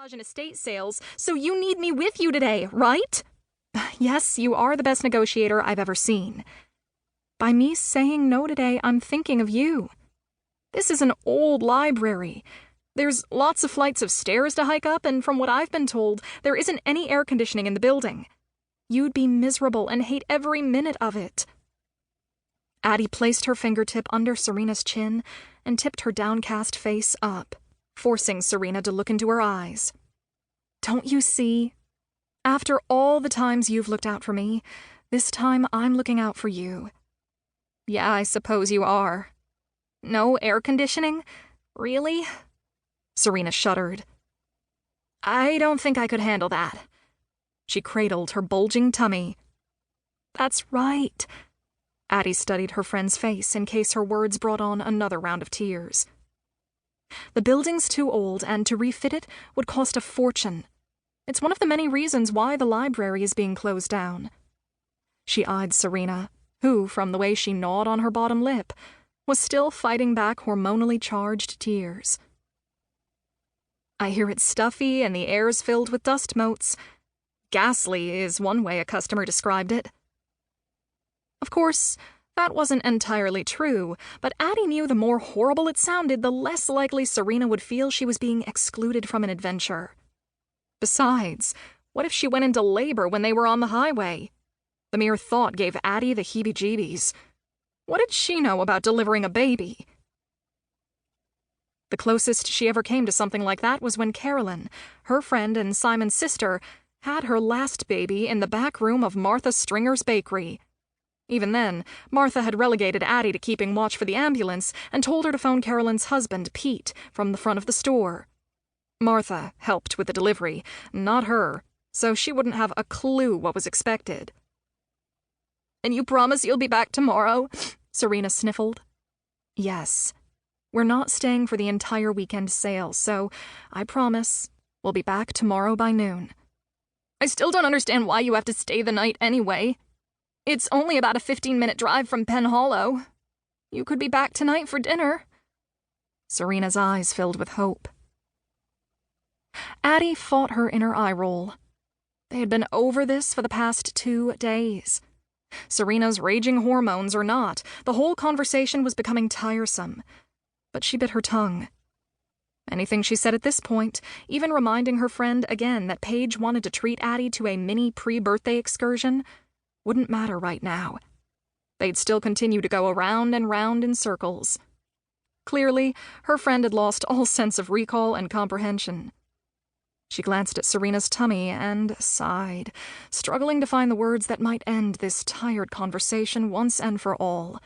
garage and estate sales, so you need me with you today, right? Yes, you are the best negotiator I've ever seen. By me saying no today, I'm thinking of you. This is an old library. There's lots of flights of stairs to hike up, and from what I've been told, there isn't any air conditioning in the building. You'd be miserable and hate every minute of it. Addie placed her fingertip under Serena's chin and tipped her downcast face up, forcing Serena to look into her eyes. Don't you see? After all the times you've looked out for me, this time I'm looking out for you. Yeah, I suppose you are. No air conditioning? Really? Serena shuddered. I don't think I could handle that. She cradled her bulging tummy. That's right. Addie studied her friend's face in case her words brought on another round of tears. The building's too old, and to refit it would cost a fortune. It's one of the many reasons why the library is being closed down. She eyed Serena, who, from the way she gnawed on her bottom lip, was still fighting back hormonally charged tears. I hear it's stuffy and the air's filled with dust motes. Ghastly is one way a customer described it. Of course, that wasn't entirely true, but Addie knew the more horrible it sounded, the less likely Serena would feel she was being excluded from an adventure. Besides, what if she went into labor when they were on the highway? The mere thought gave Addie the heebie-jeebies. What did she know about delivering a baby? The closest she ever came to something like that was when Carolyn, her friend and Simon's sister, had her last baby in the back room of Martha Stringer's bakery. Even then, Martha had relegated Addie to keeping watch for the ambulance and told her to phone Carolyn's husband, Pete, from the front of the store. Martha helped with the delivery, not her, so she wouldn't have a clue what was expected. And you promise you'll be back tomorrow? Serena sniffled. Yes. We're not staying for the entire weekend sale, so I promise we'll be back tomorrow by noon. I still don't understand why you have to stay the night anyway. It's only about a 15-minute drive from Penn Hollow. You could be back tonight for dinner. Serena's eyes filled with hope. Addie fought her inner eye roll. They had been over this for the past 2 days. Serena's raging hormones or not, the whole conversation was becoming tiresome. But she bit her tongue. Anything she said at this point, even reminding her friend again that Page wanted to treat Addie to a mini pre-birthday excursion, wouldn't matter right now. They'd still continue to go around and round in circles. Clearly, her friend had lost all sense of recall and comprehension. She glanced at Serena's tummy and sighed, struggling to find the words that might end this tired conversation once and for all.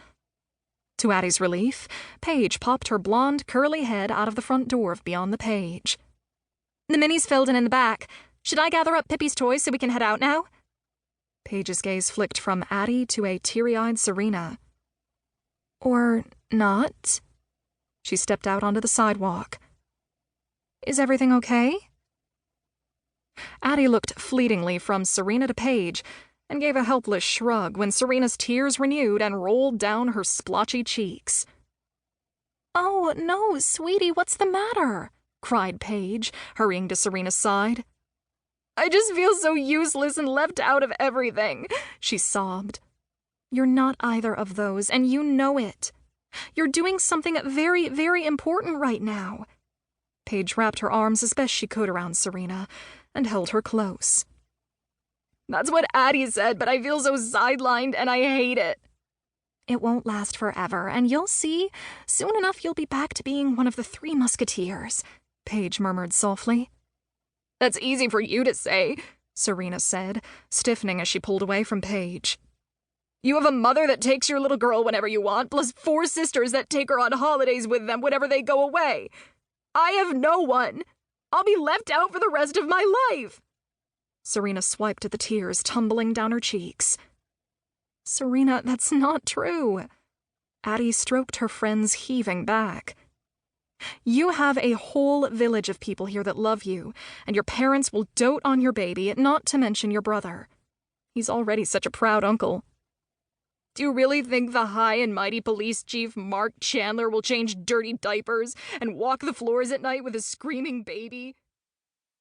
To Addie's relief, Paige popped her blonde, curly head out of the front door of Beyond the Page. The mini's filled in the back. Should I gather up Pippi's toys so we can head out now? Paige's gaze flicked from Addie to a teary-eyed Serena. Or not? She stepped out onto the sidewalk. Is everything okay? Addie looked fleetingly from Serena to Paige and gave a helpless shrug when Serena's tears renewed and rolled down her splotchy cheeks. Oh, no, sweetie, what's the matter? Cried Paige, hurrying to Serena's side. I just feel so useless and left out of everything, she sobbed. You're not either of those, and you know it. You're doing something very, very important right now. Paige wrapped her arms as best she could around Serena and held her close. That's what Addie said, but I feel so sidelined and I hate it. It won't last forever, and you'll see. Soon enough you'll be back to being one of the 3 musketeers, Paige murmured softly. That's easy for you to say, Serena said, stiffening as she pulled away from Paige. You have a mother that takes your little girl whenever you want, plus 4 sisters that take her on holidays with them whenever they go away. I have no one. I'll be left out for the rest of my life. Serena swiped at the tears tumbling down her cheeks. Serena, that's not true. Addie stroked her friend's heaving back. You have a whole village of people here that love you, and your parents will dote on your baby, not to mention your brother. He's already such a proud uncle. Do you really think the high and mighty police chief Mark Chandler will change dirty diapers and walk the floors at night with a screaming baby?